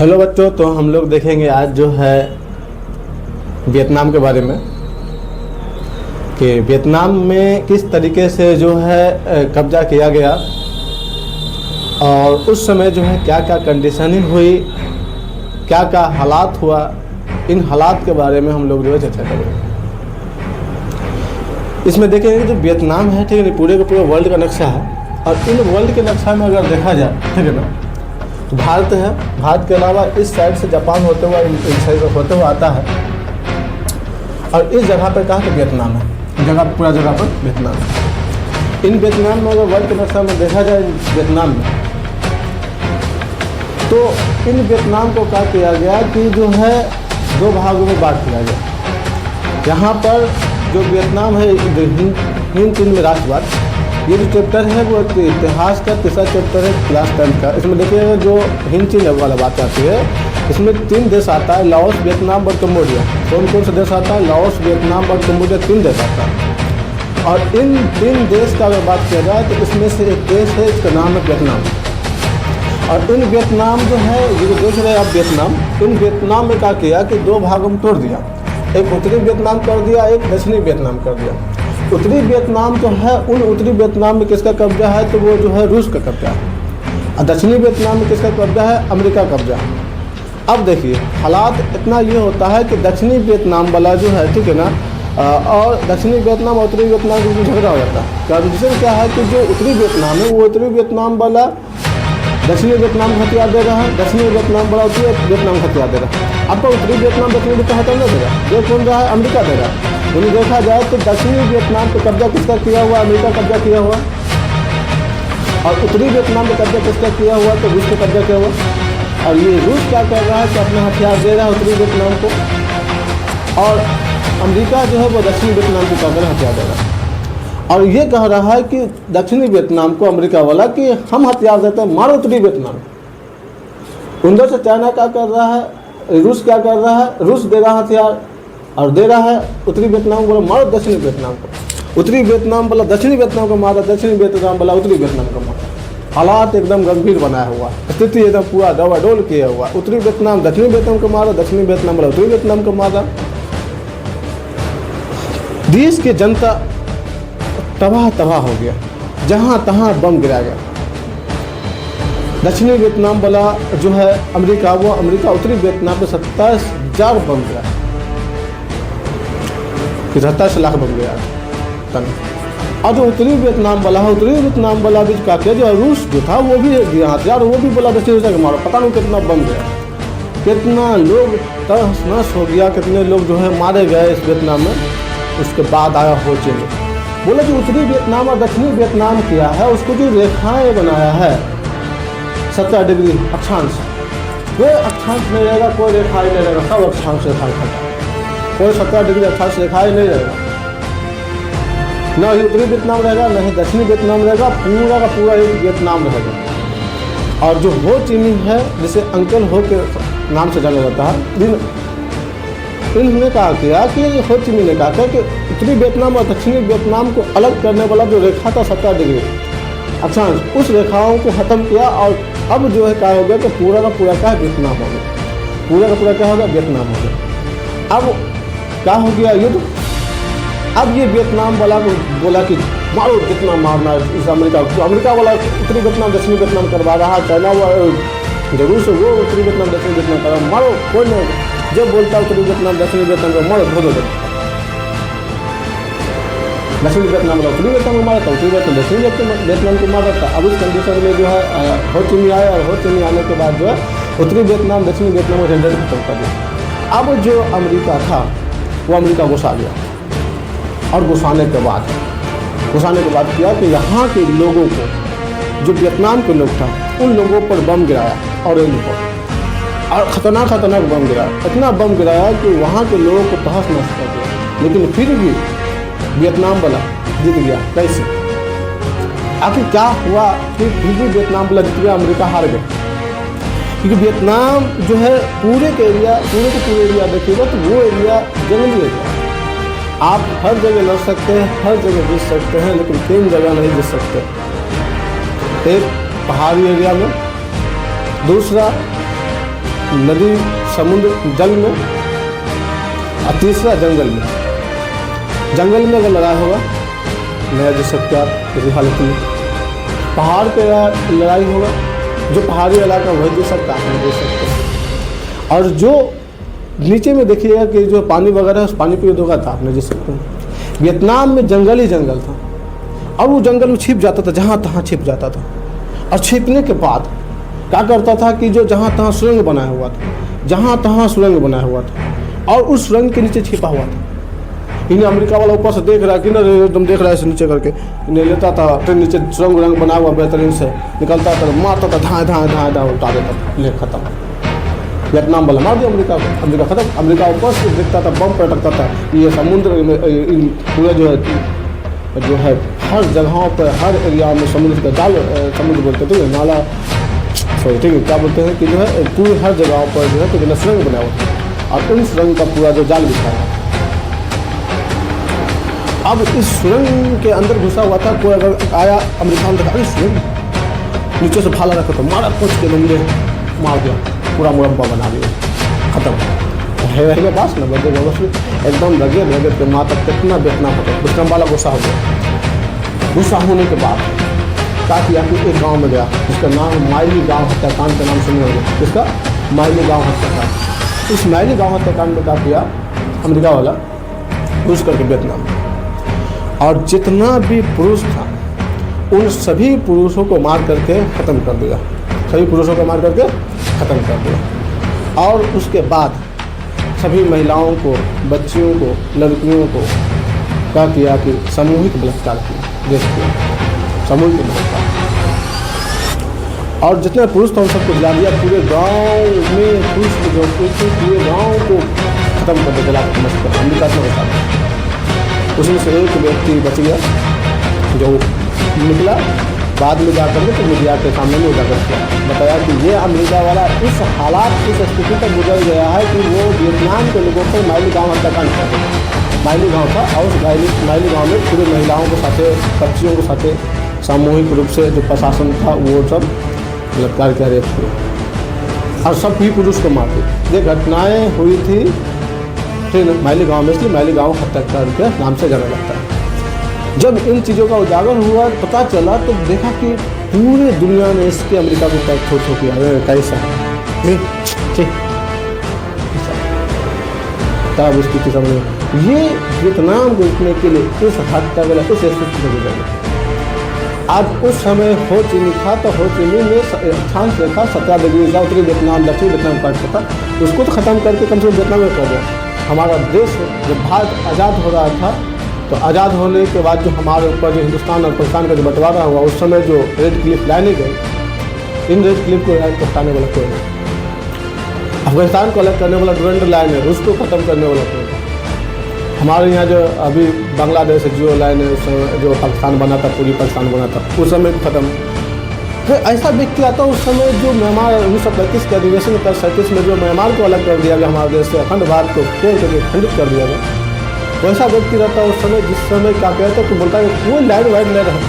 Hello बच्चों, तो हम लोग देखेंगे आज जो है वियतनाम के बारे में कि वियतनाम में किस तरीके से जो है कब्जा किया गया और उस समय जो है क्या क्या कंडीशनिंग हुई, क्या क्या हालात हुआ। इन हालात के बारे में हम लोग जो है चर्चा करेंगे। इसमें देखेंगे जो वियतनाम है, ठीक है, पूरे के पूरे वर्ल्ड का नक्शा है। और इन वर्ल्ड के नक्शा में अगर देखा जाए, ठीक है ना, तो भारत है। भारत के अलावा इस साइड से जापान होते हुए इन साइड से होते हुए आता है। और इस जगह पर कहाँ तो वियतनाम है, जगह पूरा जगह पर वियतनाम है। इन वियतनाम में अगर वर्ल्ड के नक्शा में देखा जाए वियतनाम में, तो इन वियतनाम को क्या किया गया कि जो है दो भागों में बांट दिया गया। यहाँ पर जो वियतनाम है हिंद चीन में राष्ट्रवाद, ये जो चैप्टर है वो इतिहास का तीसरा चैप्टर है क्लास 10 का। इसमें देखिएगा जो हिंद चीन वाला बात आती है, इसमें 3 देश आता है, लाओस, वियतनाम और कम्बोडिया। कौन कौन सा देश आता है? लाओस, वियतनाम और कम्बोडिया, 3 देश आता है। और इन 3 देश का अगर बात किया जाए तो इसमें से एक देश है, इसका नाम है वियतनाम। और इन वियतनाम जो है, ये जो देख रहे हैं आप वियतनाम, इन वियतनाम में क्या किया कि 2 भागों में तोड़ दिया। एक उत्तरी वियतनाम कर दिया, एक दक्षिणी वियतनाम कर दिया। उत्तरी वियतनाम जो है, उन उत्तरी वियतनाम में किसका कब्जा है? तो वो जो है रूस का कब्जा है। और दक्षिणी वियतनाम में किसका कब्जा है? अमेरिका का कब्जा है। अब देखिए हालात इतना ये होता है कि दक्षिणी वियतनाम वाला जो है, ठीक है ना, और दक्षिणी वियतनाम और उत्तरी वियतनाम के बीच झगड़ा हो जाता है। कंडीशन क्या है कि जो उत्तरी वियतनाम है वो उत्तरी वियतनाम वाला दक्षिणी वियतनाम को हथियार दे रहा है, दक्षिणी वियतनाम वाला उत्तरी वियतनाम को हथियार दे रहा है। आपको उत्तरी वियतनाम दक्षिणी वियतनाम हथियार नहीं दे रहा, ये कौन रहा है? अमेरिका दे रहा है। उन्हें देखा जाए तो दक्षिणी वियतनाम पे कब्जा किसका किया हुआ? अमेरिका कब्जा किया हुआ। और उत्तरी वियतनाम पे कब्जा किसका किया हुआ? तो रूस का कब्जा किया हुआ। और ये रूस क्या कर रहा है कि अपना हथियार दे रहा है उत्तरी वियतनाम को, और अमेरिका जो है वो दक्षिणी वियतनाम को कब्जा हथियार दे रहा है। और ये कह रहा है कि दक्षिणी वियतनाम को अमेरिका वाला कि हम हथियार देते हैं, मारो उत्तरी वियतनाम। उधर से चाइना क्या कर रहा है? रूस क्या कर रहा है? रूस दे रहा है हथियार और दे रहा है उत्तरी वियतनाम को, मारो दक्षिणी वियतनाम को। उत्तरी वियतनाम वाला दक्षिणी वियतनाम को मारा, दक्षिणी वियतनाम वाला उत्तरी वियतनाम को मारा। हालात एकदम गंभीर बनाया हुआ, स्थिति एकदम पूरा डवाडोल किया हुआ। उत्तरी वियतनाम दक्षिणी वियतनाम को मारा, दक्षिणी वियतनाम वाला उत्तरी वियतनाम को मारा। देश की जनता तबाह हो गया, जहाँ तहाँ बम गिराया गया। दक्षिणी वियतनाम वाला जो है अमेरिका, वो अमेरिका उत्तरी वियतनाम पे 27,000 बम गिराया, 27 लाख बम गया तन। और जो उत्तरी वियतनाम वाला है, उत्तरी वियतनाम वाला भी क्या किया, जो रूस जो था वो भी दिया हथियार, वो भी बोला दक्षिण से मारो। पता नहीं कितना बम गया, कितना लोग तहस नहस हो गया, कितने लोग जो है मारे गए इस वियतनाम में। उसके बाद आया हो चीन, बोले जो उत्तरी वियतनाम और दक्षिणी वियतनाम किया है, उसको जो रेखाएं बनाया है 17 डिग्री अक्षांश, कोई अक्षांश नहीं रहेगा, कोई रेखा ही नहीं रहेगा, सब अक्षांश रेखा खड़ा, कोई 17 डिग्री अक्षांश रेखा ही नहीं रहेगा। न ही उत्तरी वियतनाम रहेगा, न ही दक्षिणी वियतनाम रहेगा, पूरा का पूरा एक वियतनाम रहेगा। और जो हो चीनी है, जिसे अंकल हो के नाम से जाना जाता है, इन्होंने कहा किया कि हो चीनी ने कहा कि उत्तरी वियतनाम और दक्षिणी वियतनाम को अलग करने वाला जो रेखा था 17 डिग्री अक्षांश, उस रेखाओं को खत्म किया। और अब जो है क्या हो गया कि पूरा का पूरा क्या वियतनाम हो गया, पूरा का पूरा क्या हो गया? वियतनाम हो गया। अब क्या हो गया युद्ध? अब ये वियतनाम वाला को बोला कि मारो जितना मारना है इस अमेरिका को। अमेरिका वाला उत्तरी वियतनाम दक्षिणी वियतनाम करवा रहा है, चाइना जरूर से वो उत्तरी वियतनाम दक्षिणी वियतनाम कर रहा, मारो। कोई नहीं जो बोलता है उत्तरी वियतनाम दक्षिणी वियतनाम को मारो, धो दो। दक्षिणी वियतनाम वाला उत्तरी वियतनाम को मारा था, उत्तरी वियतनाम दक्षिणी वियतनाम को मारा था। अब उस कंडीशन में जो है हो चीनी आया, और हो चीनी आने के बाद जो है उत्तरी वियतनाम दक्षिणी वियतनाम को झंझट खत्म कर दिया। अब जो अमेरिका था वो अमेरिका घुसा गया, और घुसाने के बाद किया कि यहाँ के लोगों को, जो वियतनाम के लोग था, उन लोगों पर बम गिराया, और और खतरनाक बम गिराया। इतना बम गिराया कि वहाँ के लोगों को तहस नहस कर दिया। लेकिन फिर भी वियतनाम वाला जीत गया। कैसे? आखिर क्या हुआ? फिर भी वियतनाम वाला जीत गया, अमेरिका हार गया। क्योंकि वियतनाम जो है पूरे के पूरे एरिया देखिएगा तो वो एरिया जंगली एरिया। आप हर जगह लड़ सकते हैं, हर जगह जीत सकते हैं, लेकिन 3 जगह नहीं जीत सकते। एक पहाड़ी एरिया में, दूसरा नदी समुद्र जल में, और तीसरा जंगल में। जंगल में अगर लड़ाई होगा मैं देख सकते आप मेरी हालत में, पहाड़ पे लड़ाई होगा जो पहाड़ी इलाका वही दे सकता आप नहीं दे सकते, और जो नीचे में देखिएगा कि जो पानी वगैरह है उस पानी पे होगा तो आप नहीं दे सकते। वियतनाम में जंगल ही जंगल था, और वो जंगल में छिप जाता था, जहाँ तहाँ छिप जाता था, और छिपने के बाद क्या करता था कि जो जहाँ तहाँ सुरंग बनाया हुआ था, जहाँ तहाँ सुरंग बनाया हुआ था, और उस सुरंग के नीचे छिपा हुआ था। इन्हें अमेरिका वाला ऊपर से देख रहा है कि ना एकदम देख रहा है इसे नीचे करके, इन्हें लेता था फिर नीचे सुरंग रंग बना हुआ बेहतरीन से निकलता था, मारता था, धाए धाए धाए धाए उठा देता था, ले खत्म। वियतनाम वाला मार दिया अमेरिका को, अमेरिका खत्म। अमेरिका ऊपर से देखता था, बम पटकता था, ये समुद्र में पूरा जो है हर जगहों पर हर एरिया में समुद्र का जाल, समुद्र बोलते थे नाला, सॉरी ठीक है क्या बोलते हैं कि जो है पूरी हर जगहों पर जो है तो सुरंग बना हुआ था, और उन सुरंग का पूरा जो जाल बिछाया। अब इस सुरंग के अंदर घुसा हुआ था, कोई अगर आया अमेरिका में देखा सुरंग नीचे से भाला रखा था, मारा कुछ के बंदे मार दिया, पूरा मुरब्बा बना दिया, खत्म। है रहेगा बस ना बंदे बस एकदम लगे लगे तो माता कितना बेतना पता विक्रम वाला गुस्सा हो गया। गुस्सा होने के बाद क्या किया कि एक गाँव में गया जिसका नाम माइली गाँव हत्याकांड का नाम सुने होंगे, जिसका माइली गाँव हत्याकांड। इस माइली गाँव हत्याकांड में क्या किया अमेरिका वाला, घुस करके वियतनाम, और जितना भी पुरुष था उन सभी पुरुषों को मार करके ख़त्म कर दिया, सभी पुरुषों को मार करके ख़त्म कर दिया। और उसके बाद सभी महिलाओं को, बच्चियों को, लड़कियों को क्या किया कि सामूहिक बलात्कार किया, देश किया सामूहिक बलात्कार, और जितने पुरुष थे उन सबको जला दिया। पूरे गांव में पुरुष जो पूरे गांव को ख़त्म कर दिया, जला कर नष्ट कर अमेरिका में बता। उसमें से एक व्यक्ति बच गया जो निकला बाद में जाकर के तो मीडिया के सामने में उजागर किया, बताया कि ये अमेरिका वाला इस हालात इस स्थिति तक गुजर गया है कि वो वियतनाम के लोगों को माइली गाँव हत्याकांड कर दिया। माइली गाँव था, और उस माइली गाँव में पूरे महिलाओं के साथ, बच्चियों के साथ सामूहिक रूप से जो प्रशासन था वो सब बलात्कार किया, रेप किया, और सब भी पुरुष को मार दिया। ये घटनाएँ हुई थी फिर माइली गाँव में, इसलिए माइली गाँव हत्याकांड के नाम से जाना जाता है। जब इन चीज़ों का उजागर हुआ पता चला तो देखा कि पूरे दुनिया ने इसके अमेरिका को टैग ठो किया, कैसा तब उसकी समझ ये वियतनाम को जीतने के लिए इस हद तक इस स्थिति में गुजरा। आज उस समय हो ची मिन था तो हो ची मिन ने अक्षांश रेखा 17 डिग्री का उत्तरी वियतनाम दक्षिण वियतनाम काटता था, उसको तो ख़त्म करके कम से कम वियतनाम में कर दिया। हमारा देश जब भारत आज़ाद हो रहा था तो आज़ाद होने के बाद जो हमारे ऊपर जो हिंदुस्तान और पाकिस्तान का जो बंटवारा हुआ उस समय जो रेड क्लिफ लाने गए, इन रेड क्लिफ को हटाने वाला कोई नहीं, अफगानिस्तान को अलग करने वाला डुरंड लाइन है, रूस को ख़त्म करने वाला कोई नहीं। हमारे यहाँ जो अभी बांग्लादेश जियो लाइन है, उस समय जो पाकिस्तान बना था, पूरी पाकिस्तान बना था, उस समय ख़त्म। फिर ऐसा व्यक्ति आता उस समय जो म्यांमार 1935 के अधिवेशन 37 में जो म्यांमार को अलग कर दिया गया, हमारे देश से अखंड भारत को तोड़ करके खंडित कर दिया गया, वैसा व्यक्ति रहता उस समय जिस समय क्या कहते हैं तो बोलता है कोई लाइन वाइन नहीं रहे,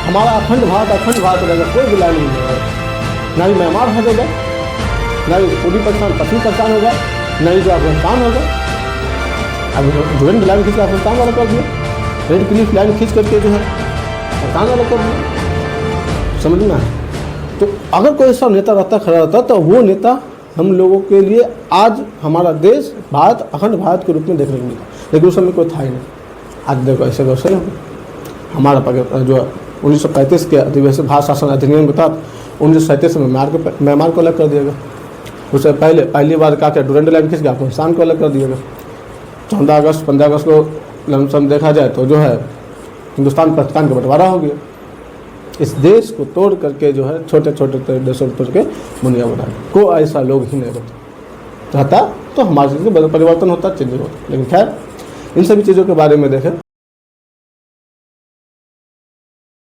हमारा अखंड भारत रहेगा, कोई भी लाइन नहीं रहेगा, ना ही म्यांमार हटेगा, ना ही पूरी पाकिस्तान पश्चिमी पाकिस्तान होगा, ना ही जो अफगानिस्तान होगा। अब डुरंड लाइन खींच कर अफगानिस्तान वाला कर दिया, रेड क्लिफ लाइन खींच करके जो है पाकिस्तान वाला कर दिया, समझना है। तो अगर कोई ऐसा नेता रहता खड़ा रहता तो वो नेता हम लोगों के लिए आज हमारा देश भारत अखंड भारत के रूप में देखने को मिला, लेकिन उस समय कोई था ही नहीं। आज देखो ऐसे वैसे हमारा जो 1935 के अधिवेशन भारत शासन अधिनियम के तहत 1937 में म्यांमार को अलग कर दिया गया। उससे पहली बार क्या डुरंड लाइन खींच गया, अफगानिस्तान को अलग कर दिया गया। 14 अगस्त 15 अगस्त को लमसम देखा जाए तो जो है हिंदुस्तान पाकिस्तान का बंटवारा हो गया। इस देश को तोड़ करके जो है छोटे छोटे देशों पर के दुनिया बना, कोई ऐसा लोग ही नहीं रहता तो हमारे चीज़ में परिवर्तन होता, चेंज होता। लेकिन खैर इन सभी चीज़ों के बारे में देखें